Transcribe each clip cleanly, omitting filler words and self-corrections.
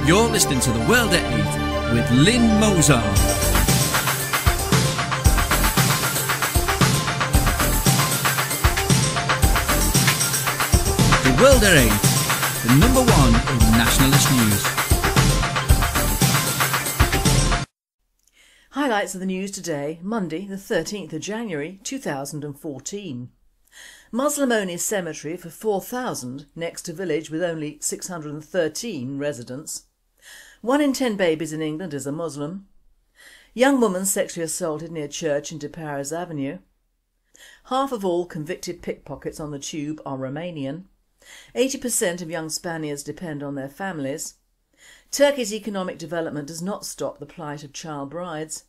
You're listening to The World at 8 with Lynn Mozart. The World at 8, the number one in nationalist news. Highlights of the news today, Monday the 13th of January 2014. Muslim-only cemetery for 4,000 next to village with only 613 residents. 1 in 10 babies in England is a Muslim. Young woman sexually assaulted near church in Perverse Avenue. Half of all convicted pickpockets on the tube are Romanian. 80% of young Spaniards depend on their families. Turkey's economic development does not stop the plight of child brides.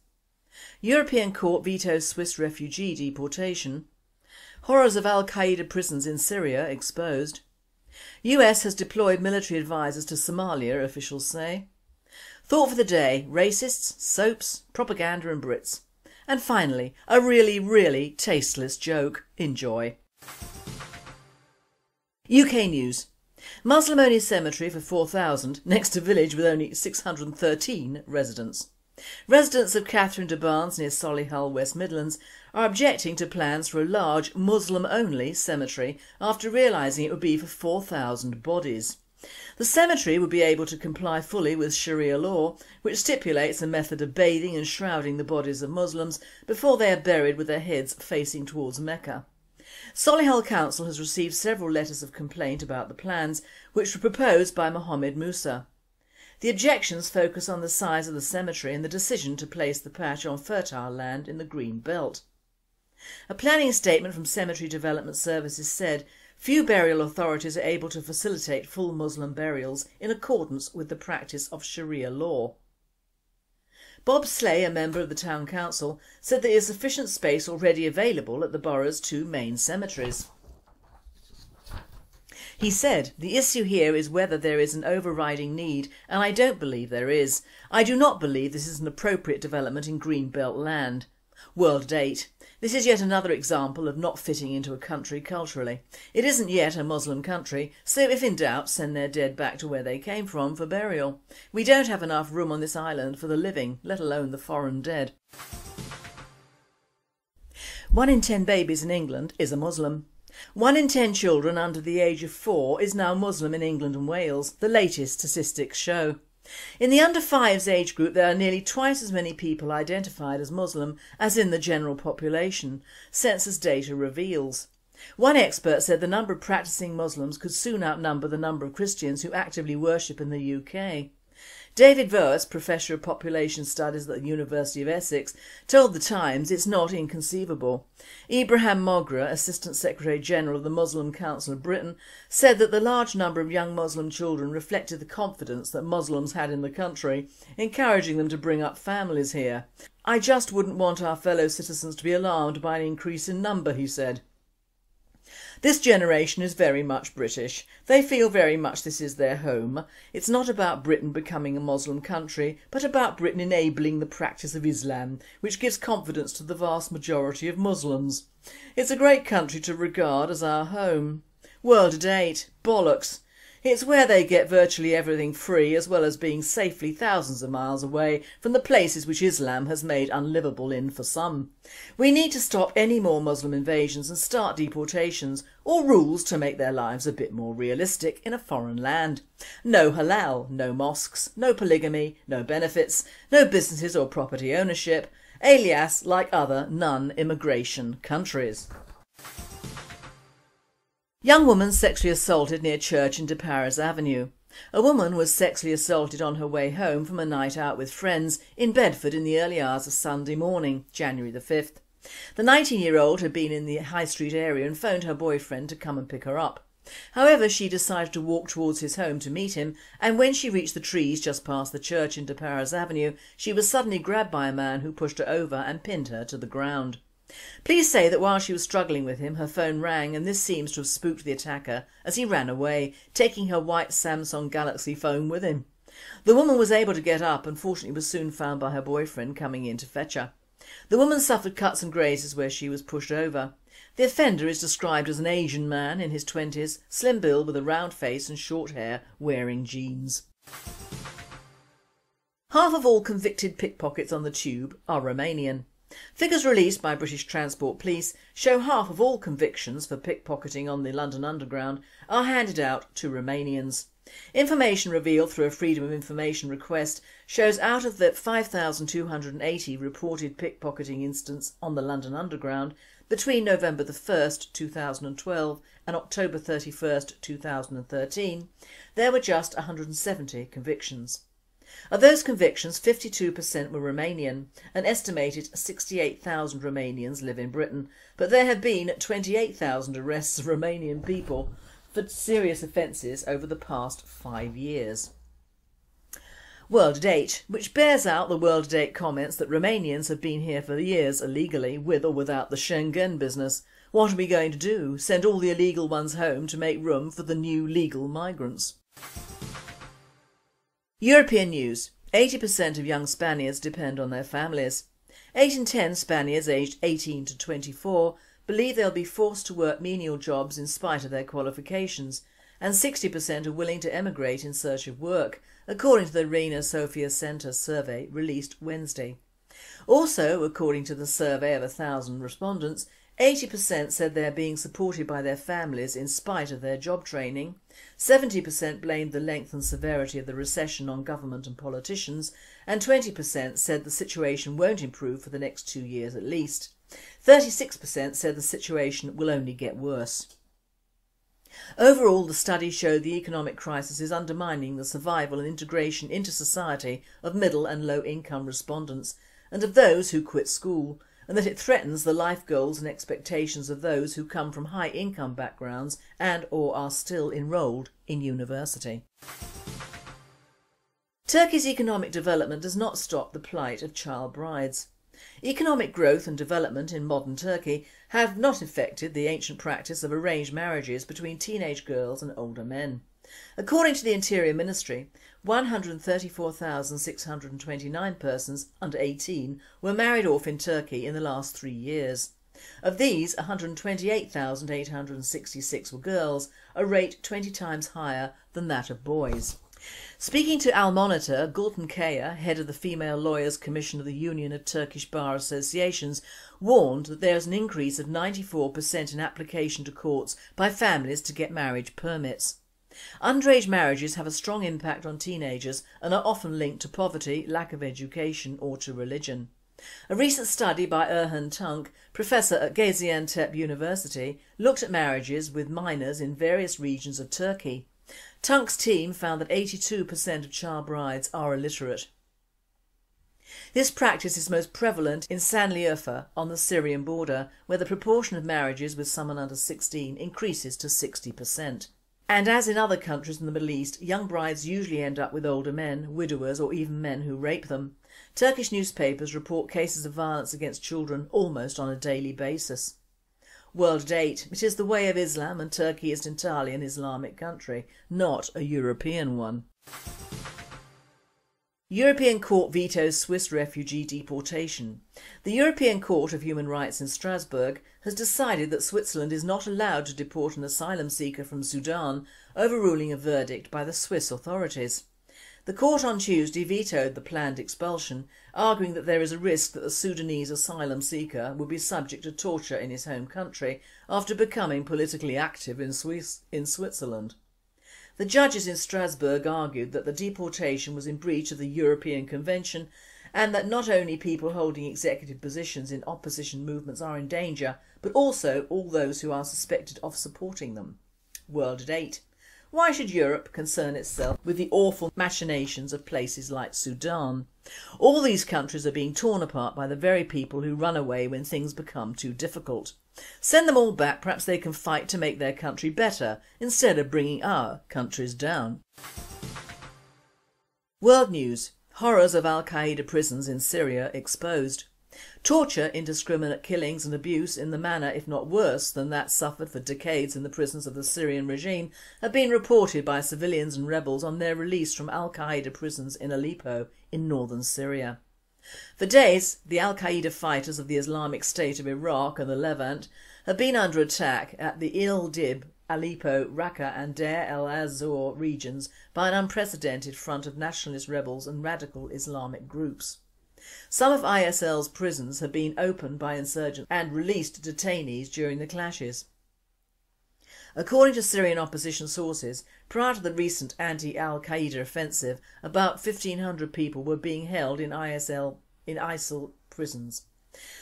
European court vetoes Swiss refugee deportation. Horrors of Al-Qaeda prisons in Syria exposed. US has deployed military advisors to Somalia, officials say. Thought for the day, racists, soaps, propaganda and Brits. And finally, a really tasteless joke. Enjoy. UK news. Muslim-only cemetery for 4,000 next to village with only 613 residents. Residents of Catherine de Barnes near Solihull, West Midlands are objecting to plans for a large Muslim-only cemetery after realising it would be for 4,000 bodies. The cemetery would be able to comply fully with Sharia law, which stipulates a method of bathing and shrouding the bodies of Muslims before they are buried with their heads facing towards Mecca. Solihull Council has received several letters of complaint about the plans, which were proposed by Mohammed Musa. The objections focus on the size of the cemetery and the decision to place the patch on fertile land in the Green Belt. A planning statement from Cemetery Development Services said few burial authorities are able to facilitate full Muslim burials in accordance with the practice of Sharia law. Bob Slay, a member of the Town Council, said there is sufficient space already available at the borough's 2 main cemeteries. He said, "The issue here is whether there is an overriding need, and I don't believe there is. I do not believe this is an appropriate development in Greenbelt land." World at 8. This is yet another example of not fitting into a country culturally. It isn't yet a Muslim country, so if in doubt send their dead back to where they came from for burial. We don't have enough room on this island for the living, let alone the foreign dead. 1 in 10 babies in England is a Muslim. 1 in 10 children under the age of 4 is now Muslim in England and Wales, the latest statistics show. In the under 5s age group there are nearly twice as many people identified as Muslim as in the general population, census data reveals. One expert said the number of practising Muslims could soon outnumber the number of Christians who actively worship in the UK. David Verse, Professor of Population Studies at the University of Essex, told The Times it's not inconceivable. Ibrahim Mogra, Assistant Secretary General of the Muslim Council of Britain, said that the large number of young Muslim children reflected the confidence that Muslims had in the country, encouraging them to bring up families here. "I just wouldn't want our fellow citizens to be alarmed by an increase in number," he said. This generation is very much British. They feel very much this is their home. It's not about Britain becoming a Muslim country, but about Britain enabling the practice of Islam, which gives confidence to the vast majority of Muslims. It's a great country to regard as our home. World at 8. Bollocks. It's where they get virtually everything free, as well as being safely thousands of miles away from the places which Islam has made unlivable in for some. We need to stop any more Muslim invasions and start deportations, or rules to make their lives a bit more realistic in a foreign land. No halal, no mosques, no polygamy, no benefits, no businesses or property ownership, alias like other non-immigration countries. Young woman sexually assaulted near church in Perverse Avenue. A woman was sexually assaulted on her way home from a night out with friends in Bedford in the early hours of Sunday morning, January the 5th. The 19-year-old had been in the High Street area and phoned her boyfriend to come and pick her up. However, she decided to walk towards his home to meet him, and when she reached the trees just past the church in Perverse Avenue, she was suddenly grabbed by a man who pushed her over and pinned her to the ground. Police say that while she was struggling with him, her phone rang, and this seems to have spooked the attacker as he ran away, taking her white Samsung Galaxy phone with him. The woman was able to get up and fortunately was soon found by her boyfriend coming in to fetch her. The woman suffered cuts and grazes where she was pushed over. The offender is described as an Asian man in his 20s, slim build with a round face and short hair, wearing jeans. Half of all convicted pickpockets on the tube are Romanian. Figures released by British Transport Police show half of all convictions for pickpocketing on the London Underground are handed out to Romanians. Information revealed through a Freedom of Information request shows out of the 5,280 reported pickpocketing incidents on the London Underground between November 1st, 2012 and October 31st, 2013, there were just 170 convictions. Of those convictions, 52% were Romanian. An estimated 68,000 Romanians live in Britain, but there have been 28,000 arrests of Romanian people for serious offences over the past 5 years. World at 8, which bears out the World at 8 comments that Romanians have been here for years illegally, with or without the Schengen business. What are we going to do? Send all the illegal ones home to make room for the new legal migrants? European news. 80% of young Spaniards depend on their families. 8 in 10 Spaniards aged 18 to 24 believe they'll be forced to work menial jobs in spite of their qualifications, and 60% are willing to emigrate in search of work, according to the Reina Sofia Centre survey released Wednesday. Also, according to the survey of 1,000 respondents, 80% said they are being supported by their families in spite of their job training, 70% blamed the length and severity of the recession on government and politicians, and 20% said the situation won't improve for the next 2 years at least. 36% said the situation will only get worse. Overall, the study showed the economic crisis is undermining the survival and integration into society of middle and low income respondents and of those who quit school, and that it threatens the life goals and expectations of those who come from high income backgrounds and or are still enrolled in university. Turkey's economic development does not stop the plight of child brides. Economic growth and development in modern Turkey have not affected the ancient practice of arranged marriages between teenage girls and older men. According to the Interior Ministry, 134,629 persons under 18 were married off in Turkey in the last 3 years. Of these, 128,866 were girls, a rate 20 times higher than that of boys. Speaking to Al Monitor, Gulten Kaya, head of the Female Lawyers Commission of the Union of Turkish Bar Associations, warned that there is an increase of 94% in application to courts by families to get marriage permits. Underage marriages have a strong impact on teenagers and are often linked to poverty, lack of education or to religion. A recent study by Erhan Tunk, professor at Gaziantep University, looked at marriages with minors in various regions of Turkey. Tunk's team found that 82% of child brides are illiterate. This practice is most prevalent in Sanliurfa on the Syrian border, where the proportion of marriages with someone under 16 increases to 60%. And as in other countries in the Middle East, young brides usually end up with older men, widowers or even men who rape them. Turkish newspapers report cases of violence against children almost on a daily basis. World at 8. It is the way of Islam, and Turkey is entirely an Islamic country, not a European one. European Court vetoes Swiss refugee deportation. The European Court of Human Rights in Strasbourg has decided that Switzerland is not allowed to deport an asylum seeker from Sudan, overruling a verdict by the Swiss authorities. The court on Tuesday vetoed the planned expulsion, arguing that there is a risk that the Sudanese asylum seeker will be subject to torture in his home country after becoming politically active in Switzerland. The judges in Strasbourg argued that the deportation was in breach of the European Convention and that not only people holding executive positions in opposition movements are in danger, but also all those who are suspected of supporting them. World at 8. Why should Europe concern itself with the awful machinations of places like Sudan? All these countries are being torn apart by the very people who run away when things become too difficult. Send them all back, perhaps they can fight to make their country better, instead of bringing our countries down. World news. Horrors of Al-Qaeda prisons in Syria exposed. Torture, indiscriminate killings and abuse in the manner, if not worse, than that suffered for decades in the prisons of the Syrian regime have been reported by civilians and rebels on their release from Al-Qaeda prisons in Aleppo in northern Syria. For days, the Al-Qaeda fighters of the Islamic State of Iraq and the Levant have been under attack at the Idlib Aleppo, Raqqa and Deir el-Azor regions by an unprecedented front of nationalist rebels and radical Islamic groups. Some of ISL's prisons have been opened by insurgents and released detainees during the clashes. According to Syrian opposition sources, prior to the recent anti-Al-Qaeda offensive, about 1,500 people were being held in ISIL prisons.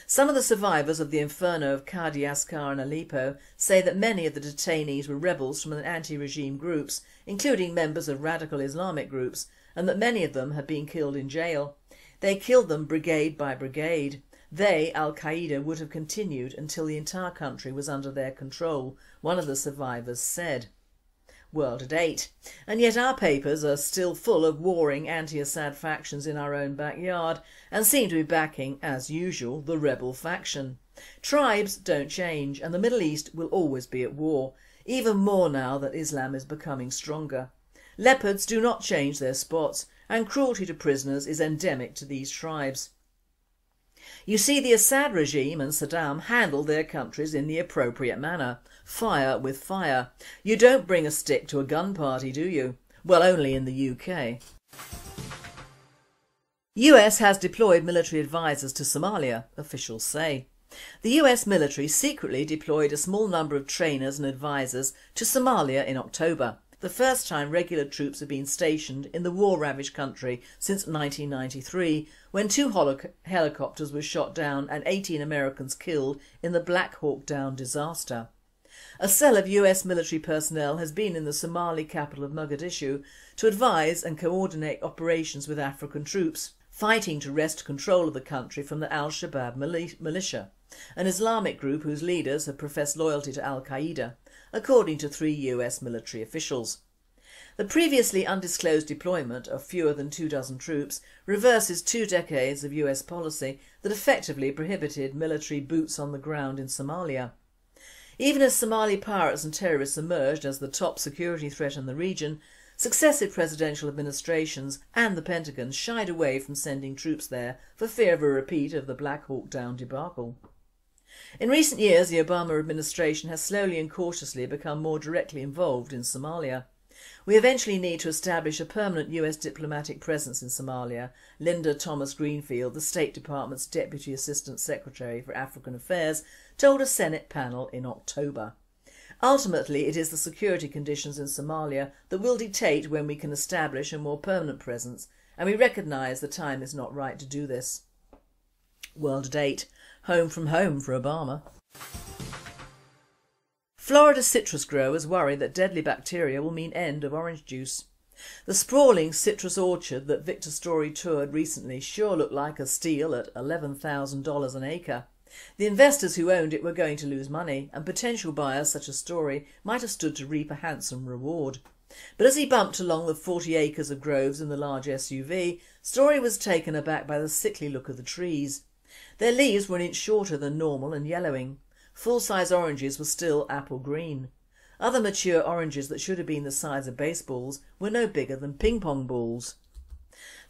Some of the survivors of the inferno of Qadi Askar and Aleppo say that many of the detainees were rebels from anti-regime groups, including members of radical Islamic groups, and that many of them had been killed in jail. They killed them brigade by brigade. They, Al-Qaeda, would have continued until the entire country was under their control, one of the survivors said. World at 8. And yet our papers are still full of warring anti-Assad factions in our own backyard and seem to be backing, as usual, the rebel faction. Tribes don't change and the Middle East will always be at war, even more now that Islam is becoming stronger. Leopards do not change their spots and cruelty to prisoners is endemic to these tribes. You see, the Assad regime and Saddam handled their countries in the appropriate manner. Fire with fire. You don't bring a stick to a gun party, do you? Well, only in the UK. US has deployed military advisors to Somalia, officials say. The US military secretly deployed a small number of trainers and advisors to Somalia in October, the first time regular troops have been stationed in the war-ravaged country since 1993, when 2 helicopters were shot down and 18 Americans killed in the Black Hawk Down disaster. A cell of US military personnel has been in the Somali capital of Mogadishu to advise and coordinate operations with African troops fighting to wrest control of the country from the Al-Shabaab militia, an Islamic group whose leaders have professed loyalty to Al-Qaeda, according to 3 US military officials. The previously undisclosed deployment of fewer than 24 troops reverses 2 decades of US policy that effectively prohibited military boots on the ground in Somalia. Even as Somali pirates and terrorists emerged as the top security threat in the region, successive presidential administrations and the Pentagon shied away from sending troops there for fear of a repeat of the Black Hawk Down debacle. In recent years, the Obama administration has slowly and cautiously become more directly involved in Somalia. We eventually need to establish a permanent US diplomatic presence in Somalia, Linda Thomas Greenfield, the State Department's Deputy Assistant Secretary for African Affairs, told a Senate panel in October. Ultimately, it is the security conditions in Somalia that will dictate when we can establish a more permanent presence, and we recognise the time is not right to do this. World at 8. Home from home for Obama. Florida citrus growers worry that deadly bacteria will mean end of orange juice. The sprawling citrus orchard that Victor Story toured recently sure looked like a steal at $11,000 an acre. The investors who owned it were going to lose money, and potential buyers such as Story might have stood to reap a handsome reward. But as he bumped along the 40 acres of groves in the large SUV, Story was taken aback by the sickly look of the trees. Their leaves were an inch shorter than normal and yellowing. Full-size oranges were still apple green. Other mature oranges that should have been the size of baseballs were no bigger than ping-pong balls.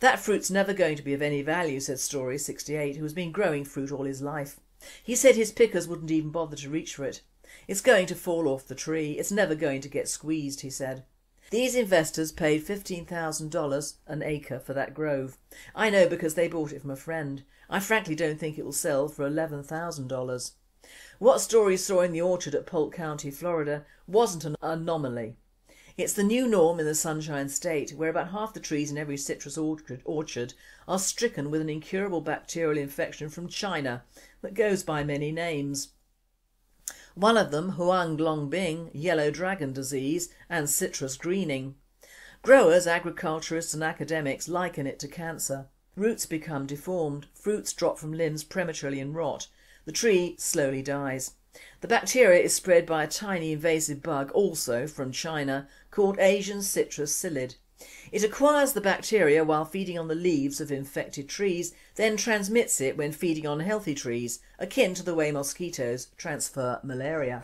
"That fruit's never going to be of any value," said Story, 68, who has been growing fruit all his life. He said his pickers wouldn't even bother to reach for it. "It's going to fall off the tree. It's never going to get squeezed," he said. These investors paid $15,000 an acre for that grove. I know because they bought it from a friend. I frankly don't think it will sell for $11,000. What Story saw in the orchard at Polk County, Florida wasn't an anomaly. It's the new norm in the Sunshine State, where about half the trees in every citrus orchard are stricken with an incurable bacterial infection from China that goes by many names. One of them, Huang Longbing, yellow dragon disease, and citrus greening. Growers, agriculturists and academics liken it to cancer. Roots become deformed, fruits drop from limbs prematurely and rot. The tree slowly dies. The bacteria is spread by a tiny invasive bug, also from China, called Asian citrus psyllid. It acquires the bacteria while feeding on the leaves of infected trees, then transmits it when feeding on healthy trees, akin to the way mosquitoes transfer malaria.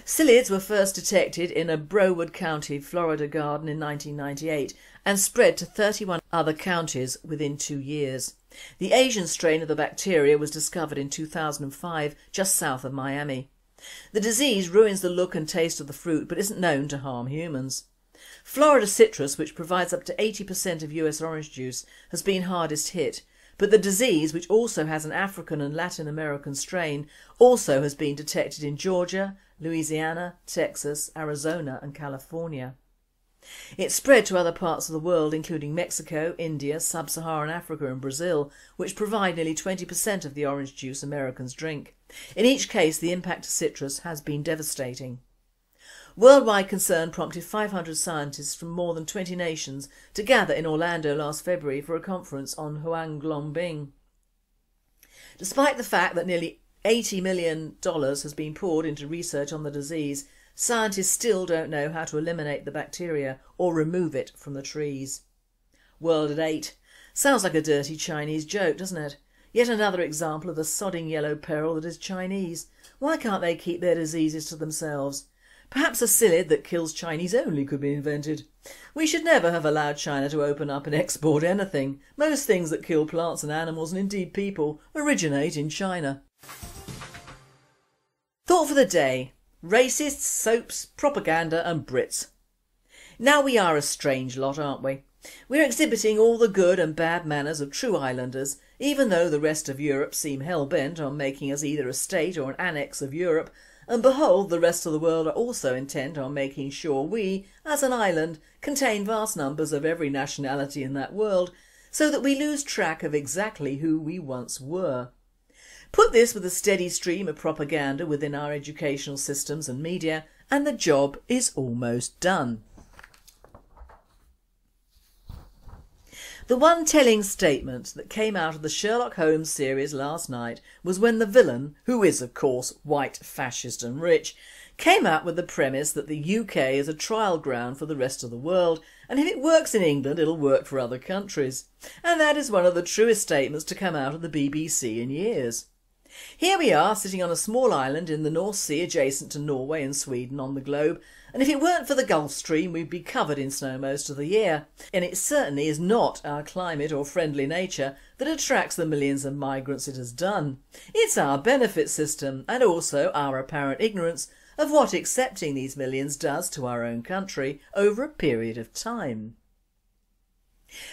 Psyllids were first detected in a Broward County, Florida garden in 1998 and spread to 31 other counties within 2 years. The Asian strain of the bacteria was discovered in 2005 just south of Miami. The disease ruins the look and taste of the fruit but isn't known to harm humans. Florida citrus, which provides up to 80% of US orange juice, has been hardest hit, but the disease, which also has an African and Latin American strain, also has been detected in Georgia, Louisiana, Texas, Arizona and California. It spread to other parts of the world including Mexico, India, Sub-Saharan Africa and Brazil, which provide nearly 20% of the orange juice Americans drink. In each case the impact to citrus has been devastating. Worldwide concern prompted 500 scientists from more than 20 nations to gather in Orlando last February for a conference on huanglongbing. Despite the fact that nearly $80 million has been poured into research on the disease, scientists still don't know how to eliminate the bacteria or remove it from the trees. World at 8. Sounds like a dirty Chinese joke, doesn't it? Yet another example of the sodding yellow peril that is Chinese. Why can't they keep their diseases to themselves? Perhaps a psyllid that kills Chinese only could be invented. We should never have allowed China to open up and export anything. Most things that kill plants and animals and indeed people originate in China. Thought for the day. Racists, soaps, propaganda and Brits. Now we are a strange lot, aren't we? We're exhibiting all the good and bad manners of true islanders, even though the rest of Europe seem hell-bent on making us either a state or an annex of Europe, and behold, the rest of the world are also intent on making sure we, as an island, contain vast numbers of every nationality in that world, so that we lose track of exactly who we once were. Put this with a steady stream of propaganda within our educational systems and media, and the job is almost done. The one telling statement that came out of the Sherlock Holmes series last night was when the villain, who is of course white, fascist and rich, came out with the premise that the UK is a trial ground for the rest of the world, and if it works in England it'll work for other countries. And that is one of the truest statements to come out of the BBC in years. Here we are sitting on a small island in the North Sea adjacent to Norway and Sweden on the globe, and if it weren't for the Gulf Stream we'd be covered in snow most of the year, and it certainly is not our climate or friendly nature that attracts the millions of migrants it has done. It's our benefit system and also our apparent ignorance of what accepting these millions does to our own country over a period of time.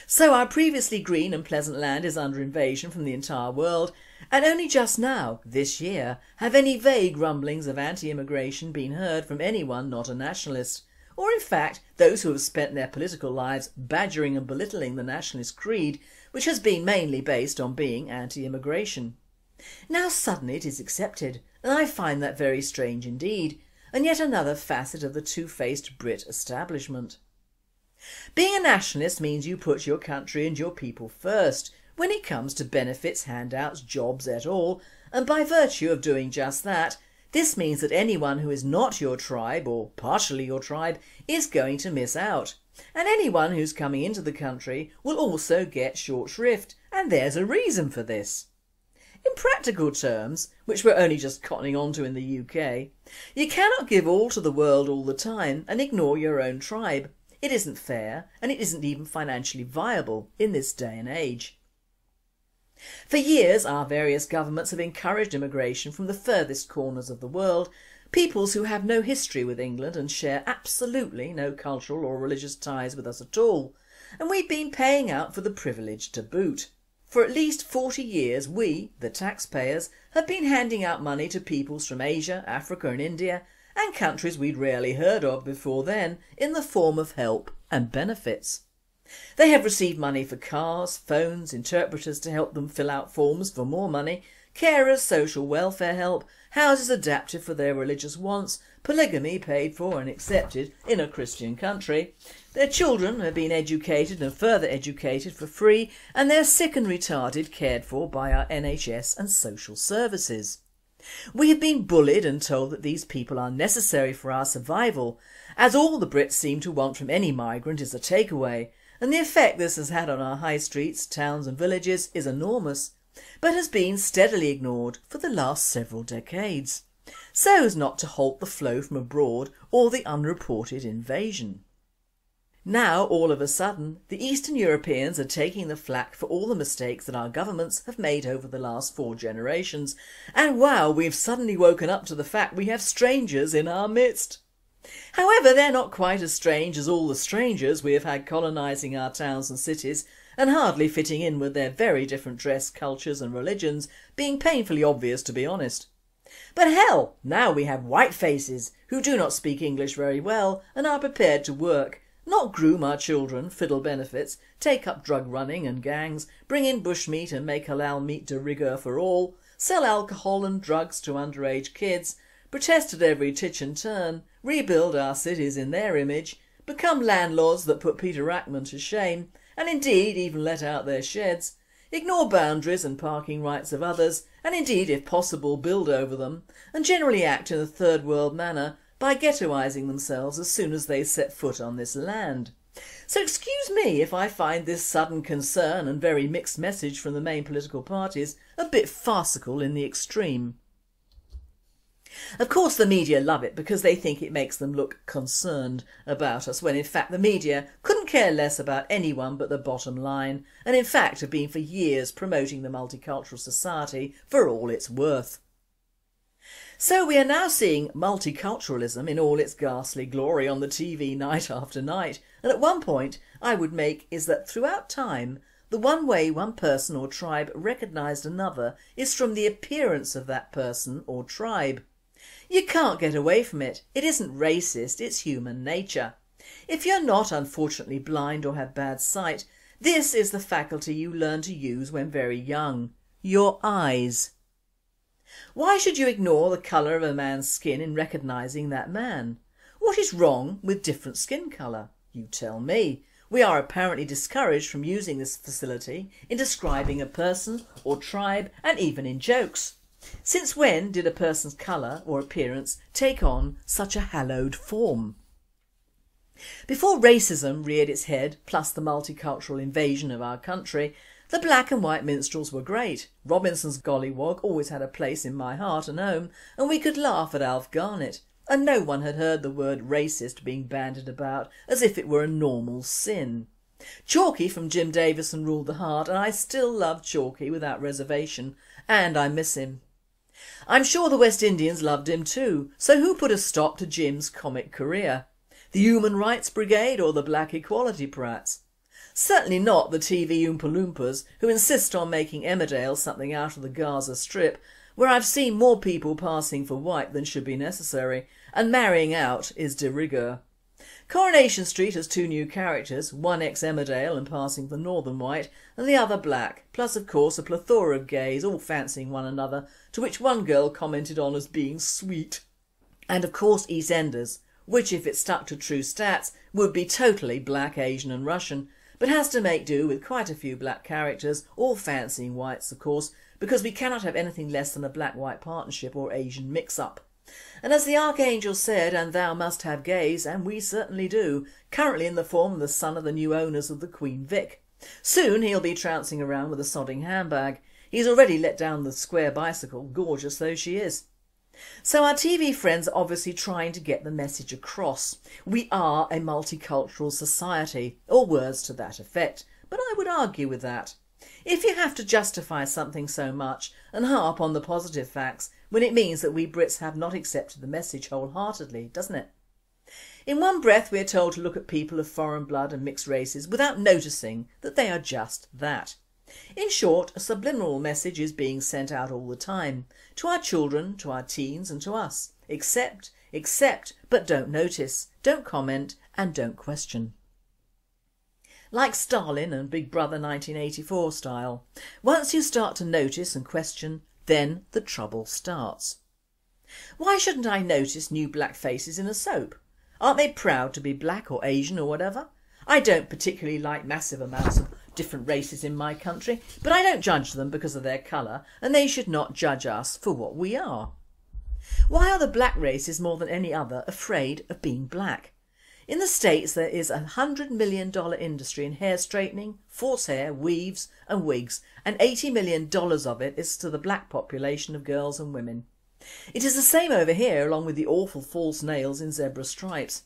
So our previously green and pleasant land is under invasion from the entire world, and only just now, this year, have any vague rumblings of anti-immigration been heard from anyone not a nationalist, or in fact those who have spent their political lives badgering and belittling the nationalist creed, which has been mainly based on being anti-immigration. Now suddenly it is accepted, and I find that very strange indeed, and yet another facet of the two-faced Brit establishment. Being a nationalist means you put your country and your people first when it comes to benefits, handouts, jobs et al, and by virtue of doing just that, this means that anyone who is not your tribe or partially your tribe is going to miss out, and anyone who's coming into the country will also get short shrift, and there's a reason for this. In practical terms, which we're only just cottoning on to in the UK, you cannot give all to the world all the time and ignore your own tribe. It isn't fair, and it isn't even financially viable in this day and age. For years our various governments have encouraged immigration from the furthest corners of the world, peoples who have no history with England and share absolutely no cultural or religious ties with us at all, and we've been paying out for the privilege to boot. For at least 40 years we, the taxpayers, have been handing out money to peoples from Asia, Africa and India, and countries we'd rarely heard of before then, in the form of help and benefits. They have received money for cars, phones, interpreters to help them fill out forms for more money, carers, social welfare help, houses adapted for their religious wants, polygamy paid for and accepted in a Christian country. Their children have been educated and further educated for free, and their sick and retarded cared for by our NHS and social services. We have been bullied and told that these people are necessary for our survival, as all the Brits seem to want from any migrant is a takeaway, and the effect this has had on our high streets, towns and villages is enormous, but has been steadily ignored for the last several decades, so as not to halt the flow from abroad or the unreported invasion. Now, all of a sudden, the Eastern Europeans are taking the flak for all the mistakes that our governments have made over the last 4 generations, and wow, we've suddenly woken up to the fact we have strangers in our midst. However, they're not quite as strange as all the strangers we have had colonising our towns and cities and hardly fitting in with their very different dress, cultures and religions, being painfully obvious to be honest. But hell, now we have white faces who do not speak English very well and are prepared to work, not groom our children, fiddle benefits, take up drug running and gangs, bring in bushmeat and make halal meat de rigueur for all, sell alcohol and drugs to underage kids, protest at every titch and turn, rebuild our cities in their image, become landlords that put Peter Ackman to shame, and indeed even let out their sheds, ignore boundaries and parking rights of others, and indeed if possible build over them, and generally act in a third world manner by ghettoising themselves as soon as they set foot on this land. So excuse me if I find this sudden concern and very mixed message from the main political parties a bit farcical in the extreme. Of course the media love it because they think it makes them look concerned about us, when in fact the media couldn't care less about anyone but the bottom line, and in fact have been for years promoting the multicultural society for all it's worth. So we are now seeing multiculturalism in all its ghastly glory on the TV night after night, and at one point I would make is that throughout time the one way one person or tribe recognised another is from the appearance of that person or tribe. You can't get away from it. It isn't racist, it's human nature. If you're not unfortunately blind or have bad sight, this is the faculty you learn to use when very young: your eyes. Why should you ignore the colour of a man's skin in recognising that man? What is wrong with different skin colour? You tell me. We are apparently discouraged from using this facility in describing a person or tribe and even in jokes. Since when did a person's colour or appearance take on such a hallowed form? Before racism reared its head, plus the multicultural invasion of our country, the black and white minstrels were great. Robinson's Gollywog always had a place in my heart and home, and we could laugh at Alf Garnett, and no one had heard the word racist being bandied about as if it were a normal sin. Chalky from Jim Davison ruled the heart, and I still love Chalky without reservation, and I miss him. I'm sure the West Indians loved him too, so who put a stop to Jim's comic career? The Human Rights Brigade or the Black Equality Prats? Certainly not the TV Oompa Loompas who insist on making Emmerdale something out of the Gaza Strip, where I've seen more people passing for white than should be necessary, and marrying out is de rigueur. Coronation Street has 2 new characters, one ex-Emmerdale and passing for northern white, and the other black, plus of course a plethora of gays all fancying one another, to which one girl commented on as being sweet. And of course EastEnders, which if it stuck to true stats would be totally black, Asian and Russian, but has to make do with quite a few black characters, all fancying whites of course, because we cannot have anything less than a black-white partnership or Asian mix-up. And as the Archangel said, and thou must have gays, and we certainly do, currently in the form of the son of the new owners of the Queen Vic. Soon he'll be trouncing around with a sodding handbag. He's already let down the square bicycle, gorgeous though she is. So our TV friends are obviously trying to get the message across. We are a multicultural society, or words to that effect, but I would argue with that. If you have to justify something so much and harp on the positive facts when it means that we Brits have not accepted the message wholeheartedly, doesn't it? In one breath we are told to look at people of foreign blood and mixed races without noticing that they are just that. In short, a subliminal message is being sent out all the time, to our children, to our teens and to us. Accept, but don't notice, don't comment and don't question. Like Stalin and Big Brother 1984 style, once you start to notice and question, then the trouble starts. Why shouldn't I notice new black faces in a soap? Aren't they proud to be black or Asian or whatever? I don't particularly like massive amounts of different races in my country, but I don't judge them because of their colour, and they should not judge us for what we are. Why are the black races more than any other afraid of being black? In the States there is $100 million industry in hair straightening, false hair, weaves and wigs, and $80 million of it is to the black population of girls and women. It is the same over here, along with the awful false nails in zebra stripes.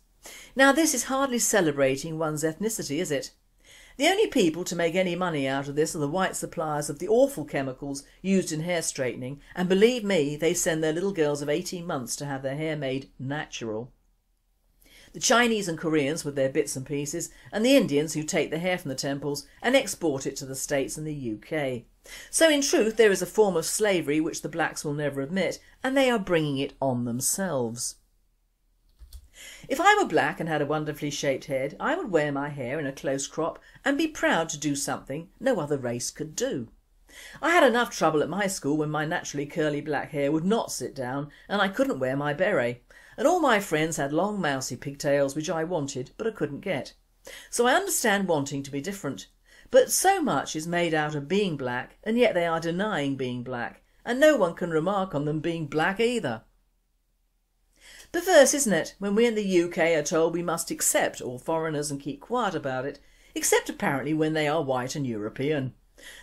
Now this is hardly celebrating one's ethnicity, is it? The only people to make any money out of this are the white suppliers of the awful chemicals used in hair straightening, and believe me, they send their little girls of 18 months to have their hair made natural. The Chinese and Koreans with their bits and pieces, and the Indians who take the hair from the temples and export it to the States and the UK. So in truth there is a form of slavery which the blacks will never admit, and they are bringing it on themselves. If I were black and had a wonderfully shaped head, I would wear my hair in a close crop and be proud to do something no other race could do. I had enough trouble at my school when my naturally curly black hair would not sit down and I couldn't wear my beret, and all my friends had long mousy pigtails which I wanted but I couldn't get. So I understand wanting to be different, but so much is made out of being black and yet they are denying being black, and no one can remark on them being black either. Perverse, isn't it, when we in the UK are told we must accept all foreigners and keep quiet about it, except apparently when they are white and European.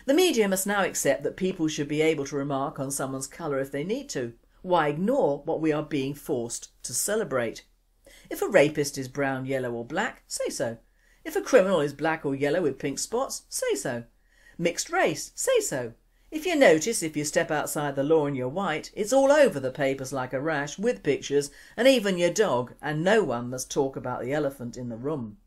The media must now accept that people should be able to remark on someone's colour if they need to. Why ignore what we are being forced to celebrate? If a rapist is brown, yellow or black, say so. If a criminal is black or yellow with pink spots, say so. Mixed race, say so. If you notice, if you step outside the law and you're white, it's all over the papers like a rash, with pictures and even your dog, and no one must talk about the elephant in the room.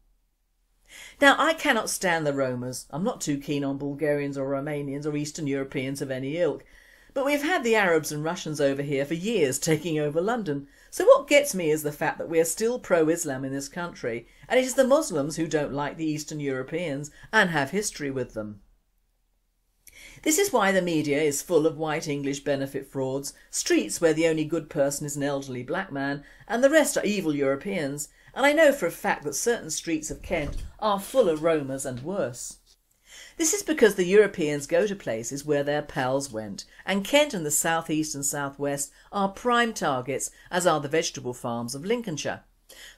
Now I cannot stand the Romas. I'm not too keen on Bulgarians or Romanians or Eastern Europeans of any ilk. But we've had the Arabs and Russians over here for years taking over London. So what gets me is the fact that we are still pro-Islam in this country, and it is the Muslims who don't like the Eastern Europeans and have history with them. This is why the media is full of white English benefit frauds, streets where the only good person is an elderly black man and the rest are evil Europeans, and I know for a fact that certain streets of Kent are full of Romas and worse. This is because the Europeans go to places where their pals went, and Kent and the south east and south west are prime targets, as are the vegetable farms of Lincolnshire.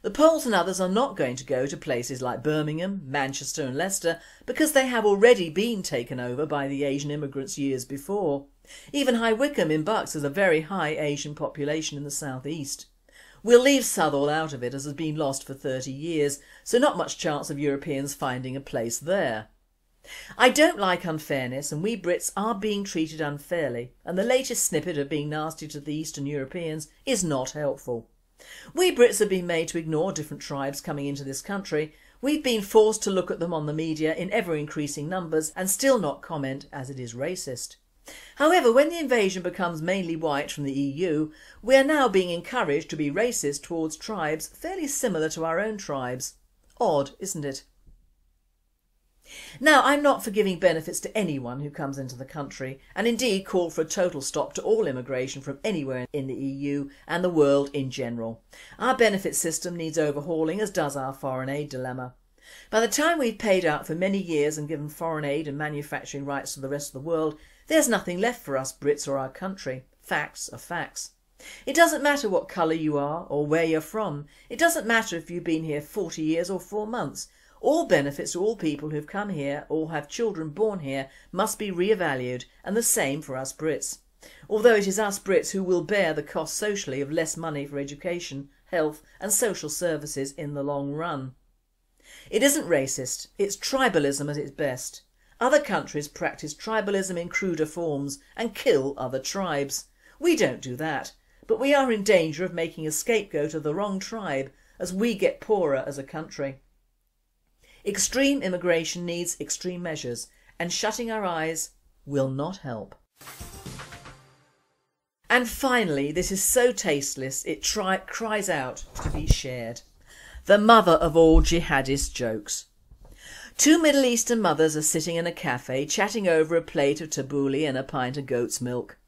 The Poles and others are not going to go to places like Birmingham, Manchester and Leicester because they have already been taken over by the Asian immigrants years before. Even High Wycombe in Bucks has a very high Asian population in the south east. We'll leave Southall out of it as has been lost for 30 years, so not much chance of Europeans finding a place there. I don't like unfairness, and we Brits are being treated unfairly, and the latest snippet of being nasty to the Eastern Europeans is not helpful. We Brits have been made to ignore different tribes coming into this country. We've been forced to look at them on the media in ever-increasing numbers and still not comment, as it is racist. However, when the invasion becomes mainly white from the EU, we are now being encouraged to be racist towards tribes fairly similar to our own tribes. Odd, isn't it? Now, I'm not for giving benefits to anyone who comes into the country, and indeed call for a total stop to all immigration from anywhere in the EU and the world in general. Our benefit system needs overhauling, as does our foreign aid dilemma. By the time we've paid out for many years and given foreign aid and manufacturing rights to the rest of the world, there's nothing left for us Brits or our country. Facts are facts. It doesn't matter what colour you are or where you're from. It doesn't matter if you've been here 40 years or 4 months. All benefits to all people who've come here or have children born here must be re-evaluated, and the same for us Brits. Although it is us Brits who will bear the cost socially of less money for education, health and social services in the long run. It isn't racist, it's tribalism at its best. Other countries practice tribalism in cruder forms and kill other tribes. We don't do that, but we are in danger of making a scapegoat of the wrong tribe as we get poorer as a country. Extreme immigration needs extreme measures, and shutting our eyes will not help. And finally, this is so tasteless it cries out to be shared. The mother of all jihadist jokes. 2 Middle Eastern mothers are sitting in a cafe chatting over a plate of tabbouleh and a pint of goat's milk.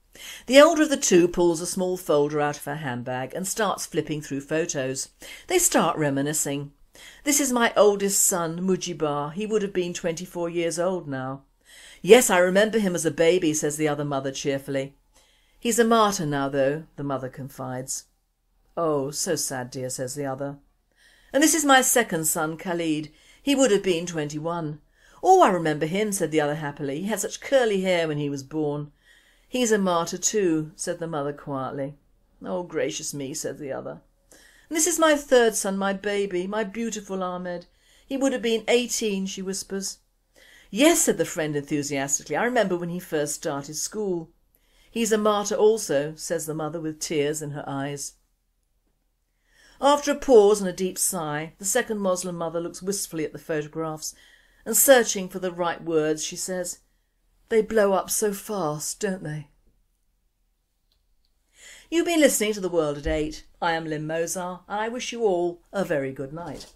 The older of the two pulls a small folder out of her handbag and starts flipping through photos. They start reminiscing. This is my oldest son, Mujibar. He would have been 24 years old now. Yes, I remember him as a baby, says the other mother cheerfully. He's a martyr now though, the mother confides. Oh, so sad dear, says the other. And this is my second son, Khalid. He would have been 21. Oh, I remember him, said the other happily. He had such curly hair when he was born. He's a martyr too, said the mother quietly. Oh, gracious me, said the other. This is my third son, my baby, my beautiful Ahmed. He would have been 18, she whispers. Yes, said the friend enthusiastically, I remember when he first started school. He's a martyr also, says the mother with tears in her eyes. After a pause and a deep sigh, the second Muslim mother looks wistfully at the photographs and searching for the right words, she says, "They blow up so fast, don't they?" You've been listening to The World at 8. I am Lynn Mozar and I wish you all a very good night.